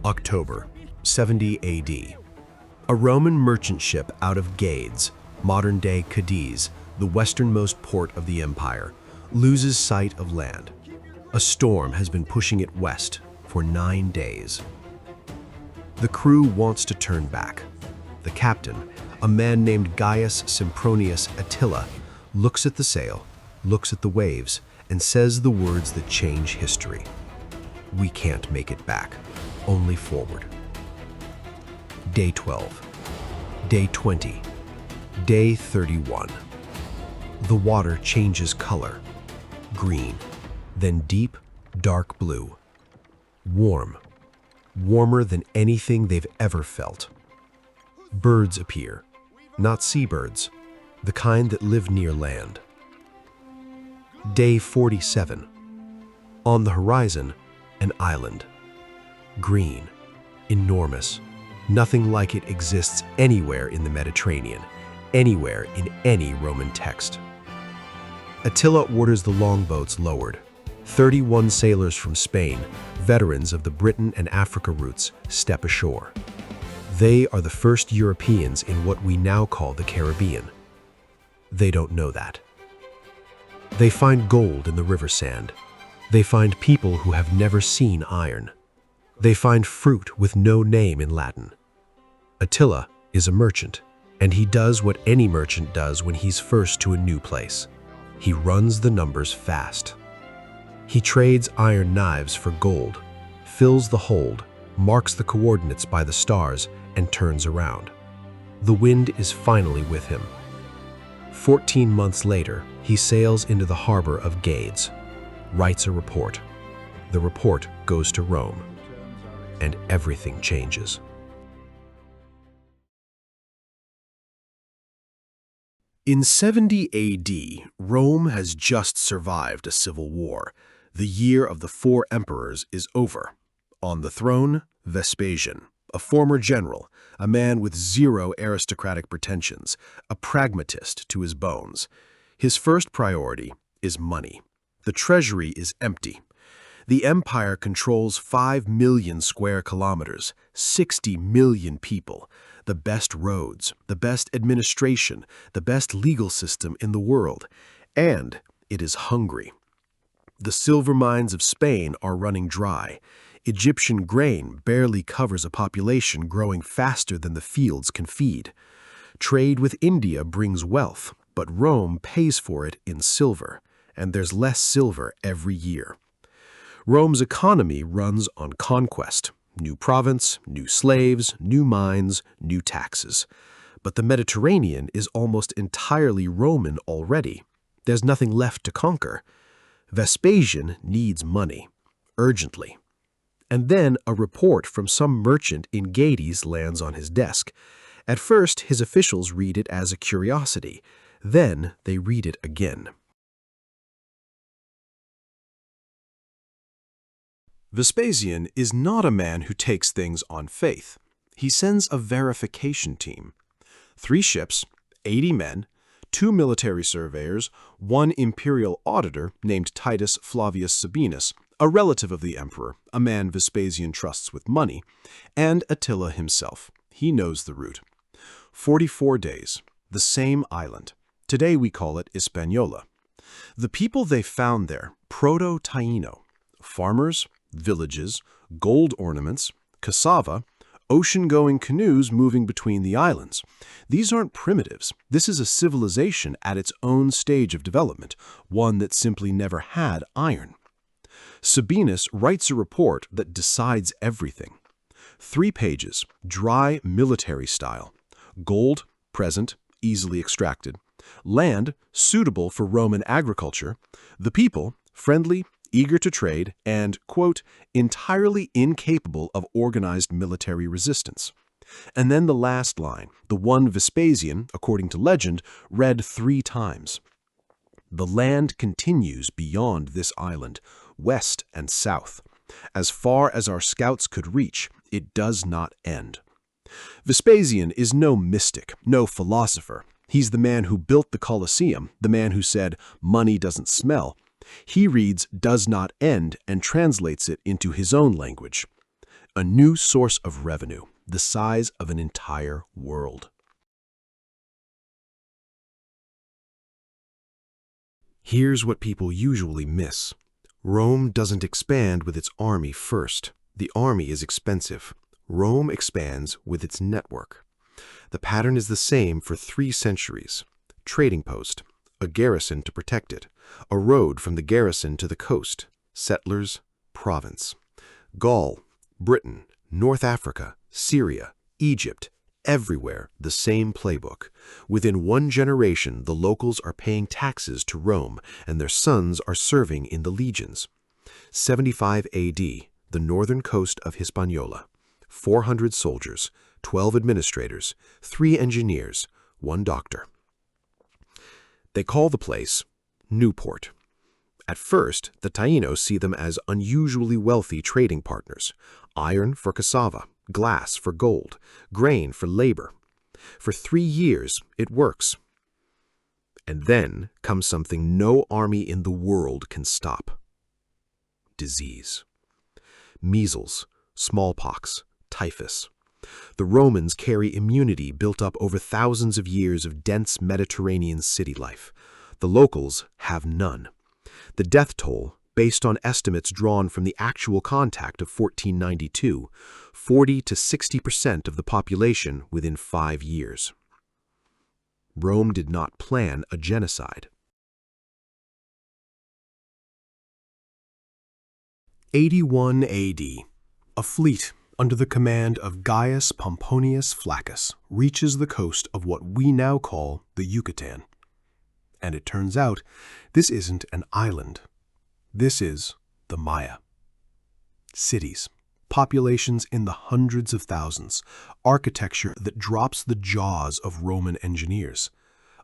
October, 70 AD. A Roman merchant ship out of Gades, modern-day Cadiz, the westernmost port of the empire, loses sight of land. A storm has been pushing it west for 9 days. The crew wants to turn back. The captain, a man named Gaius Sempronius Attila, looks at the sail, looks at the waves, and says the words that change history. We can't make it back, only forward. Day 12. Day 20. Day 31. The water changes color. Green, then deep, dark blue. Warm. Warmer than anything they've ever felt. Birds appear, not seabirds, the kind that live near land. Day 47. On the horizon, an island. Green, enormous. Nothing like it exists anywhere in the Mediterranean, anywhere in any Roman text. Attila orders the longboats lowered. 31 sailors from Spain, veterans of the Britain and Africa routes, step ashore. They are the first Europeans in what we now call the Caribbean. They don't know that. They find gold in the river sand. They find people who have never seen iron. They find fruit with no name in Latin. Attila is a merchant, and he does what any merchant does when he's first to a new place. He runs the numbers fast. He trades iron knives for gold, fills the hold, marks the coordinates by the stars, and turns around. The wind is finally with him. 14 months later, he sails into the harbor of Gades, writes a report. The report goes to Rome, and everything changes. In 70 AD, Rome has just survived a civil war. The year of the 4 emperors is over. On the throne, Vespasian, a former general, a man with zero aristocratic pretensions, a pragmatist to his bones. His first priority is money. The treasury is empty. The empire controls 5 million square kilometers, 60 million people, the best roads, the best administration, the best legal system in the world, and it is hungry. The silver mines of Spain are running dry. Egyptian grain barely covers a population growing faster than the fields can feed. Trade with India brings wealth, but Rome pays for it in silver, and there's less silver every year. Rome's economy runs on conquest. New province, new slaves, new mines, new taxes. But the Mediterranean is almost entirely Roman already. There's nothing left to conquer. Vespasian needs money, urgently. And then a report from some merchant in Gades lands on his desk. At first, his officials read it as a curiosity. Then they read it again. Vespasian is not a man who takes things on faith. He sends a verification team. 3 ships, 80 men, 2 military surveyors, 1 imperial auditor named Titus Flavius Sabinus, a relative of the emperor, a man Vespasian trusts with money, and Attila himself. He knows the route. 44 days, the same island. Today we call it Hispaniola. The people they found there, Proto-Taino, farmers, villages, gold ornaments, cassava, ocean-going canoes moving between the islands. These aren't primitives. This is a civilization at its own stage of development, one that simply never had iron. Sabinus writes a report that decides everything. 3 pages, dry military style. Gold, present, easily extracted. Land, suitable for Roman agriculture. The people, friendly, eager to trade, and, quote, entirely incapable of organized military resistance. And then the last line, the one Vespasian, according to legend, read 3 times. The land continues beyond this island, west and south. As far as our scouts could reach, it does not end. Vespasian is no mystic, no philosopher. He's the man who built the Colosseum, the man who said, money doesn't smell. He reads does not end and translates it into his own language. a new source of revenue, the size of an entire world. Here's what people usually miss. Rome doesn't expand with its army first. The army is expensive. Rome expands with its network. The pattern is the same for 3 centuries. Trading post, a garrison to protect it, a road from the garrison to the coast, settlers, province. Gaul, Britain, North Africa, Syria, Egypt, everywhere the same playbook. Within 1 generation, the locals are paying taxes to Rome, and their sons are serving in the legions. 75 AD, the northern coast of Hispaniola. 400 soldiers, 12 administrators, 3 engineers, 1 doctor. They call the place Newport. At first, the Taínos see them as unusually wealthy trading partners. Iron for cassava, glass for gold, grain for labor. For 3 years, it works. And then comes something no army in the world can stop. Disease. Measles, smallpox, typhus. The Romans carry immunity built up over thousands of years of dense Mediterranean city life. The locals have none. The death toll, based on estimates drawn from the actual contact of 1492, 40 to 60% of the population within 5 years. Rome did not plan a genocide. 81 AD. A fleet under the command of Gaius Pomponius Flaccus reaches the coast of what we now call the Yucatan. And it turns out, this isn't an island. This is the Maya. Cities, populations in the hundreds of thousands, architecture that drops the jaws of Roman engineers,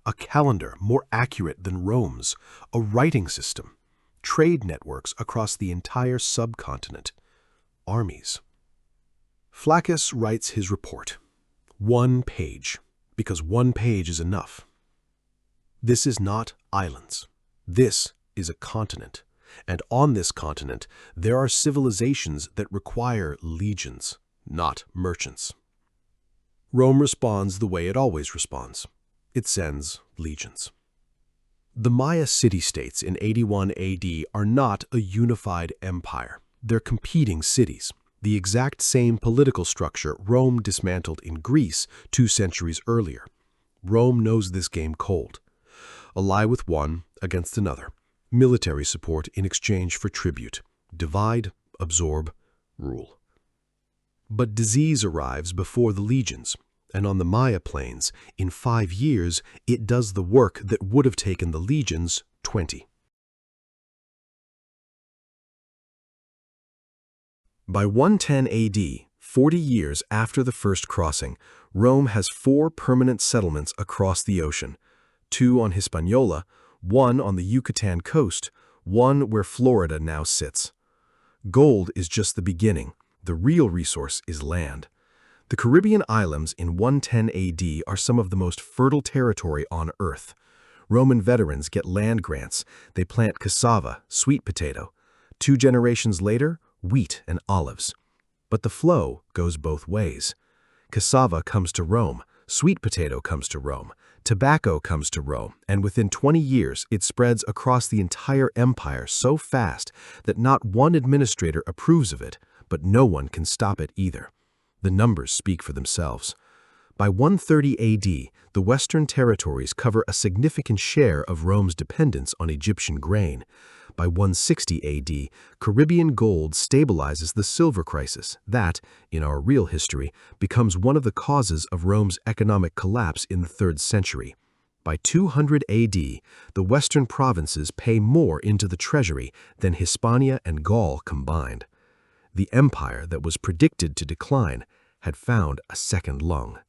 a calendar more accurate than Rome's, a writing system, trade networks across the entire subcontinent, armies. Flaccus writes his report. 1 page, because 1 page is enough. This is not islands. This is a continent. And on this continent, there are civilizations that require legions, not merchants. Rome responds the way it always responds. It sends legions. The Maya city-states in 81 AD are not a unified empire. They're competing cities. The exact same political structure Rome dismantled in Greece 2 centuries earlier. Rome knows this game cold. Ally with one against another. Military support in exchange for tribute. Divide, absorb, rule. But disease arrives before the legions, and on the Maya plains, in 5 years, it does the work that would have taken the legions 20. By 110 AD, 40 years after the first crossing, Rome has 4 permanent settlements across the ocean, 2 on Hispaniola, 1 on the Yucatan coast, 1 where Florida now sits. Gold is just the beginning. The real resource is land. The Caribbean islands in 110 AD are some of the most fertile territory on Earth. Roman veterans get land grants. They plant cassava, sweet potato. 2 generations later, wheat and olives. But the flow goes both ways. Cassava comes to Rome, sweet potato comes to Rome, tobacco comes to Rome, and within 20 years it spreads across the entire empire so fast that not one administrator approves of it, but no one can stop it either. The numbers speak for themselves. By 130 AD, the Western territories cover a significant share of Rome's dependence on Egyptian grain. By 160 AD, Caribbean gold stabilizes the silver crisis that, in our real history, becomes one of the causes of Rome's economic collapse in the 3rd century. By 200 AD, the western provinces pay more into the treasury than Hispania and Gaul combined. The empire that was predicted to decline had found a second lung.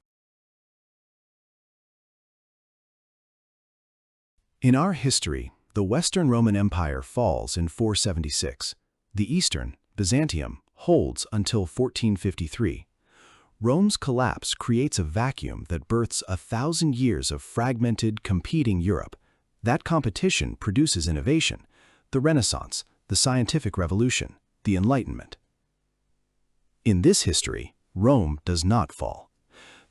In our history, the Western Roman Empire falls in 476. The Eastern, Byzantium, holds until 1453. Rome's collapse creates a vacuum that births 1,000 years of fragmented, competing Europe. That competition produces innovation, the Renaissance, the scientific revolution, the Enlightenment. In this history, Rome does not fall.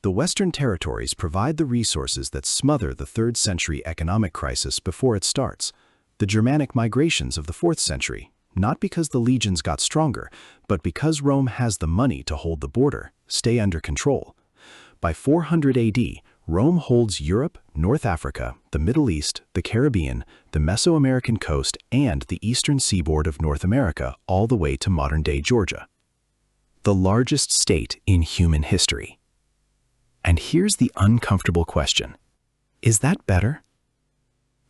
The Western territories provide the resources that smother the 3rd century economic crisis before it starts. The Germanic migrations of the 4th century, not because the legions got stronger, but because Rome has the money to hold the border, stay under control. By 400 AD, Rome holds Europe, North Africa, the Middle East, the Caribbean, the Mesoamerican coast, and the eastern seaboard of North America all the way to modern-day Georgia. The largest state in human history. And here's the uncomfortable question. Is that better?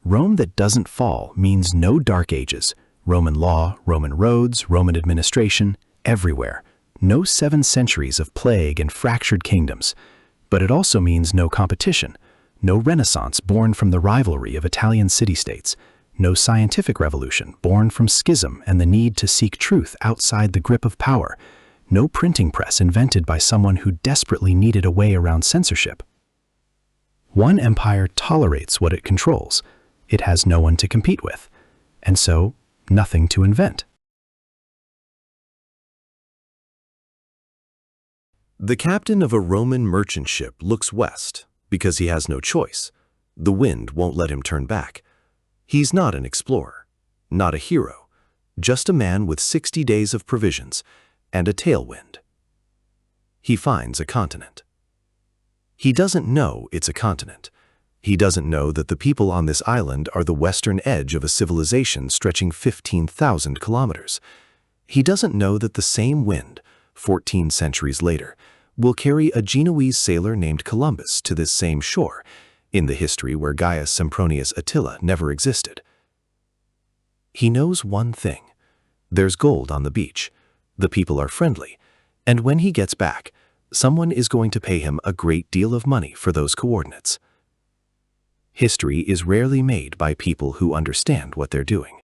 Rome that doesn't fall means no Dark Ages, Roman law, Roman roads, Roman administration, everywhere. No 7 centuries of plague and fractured kingdoms. But it also means no competition, no Renaissance born from the rivalry of Italian city-states, no scientific revolution born from schism and the need to seek truth outside the grip of power, no printing press invented by someone who desperately needed a way around censorship. One empire tolerates what it controls. It has no one to compete with, and so nothing to invent. The captain of a Roman merchant ship looks west because he has no choice. The wind won't let him turn back. He's not an explorer, not a hero, just a man with 60 days of provisions and a tailwind. He finds a continent. He doesn't know it's a continent. He doesn't know that the people on this island are the western edge of a civilization stretching 15,000 kilometers. He doesn't know that the same wind, 14 centuries later, will carry a Genoese sailor named Columbus to this same shore, in the history where Gaius Sempronius Attila never existed. He knows one thing. There's gold on the beach. The people are friendly. And when he gets back, someone is going to pay him a great deal of money for those coordinates. History is rarely made by people who understand what they're doing.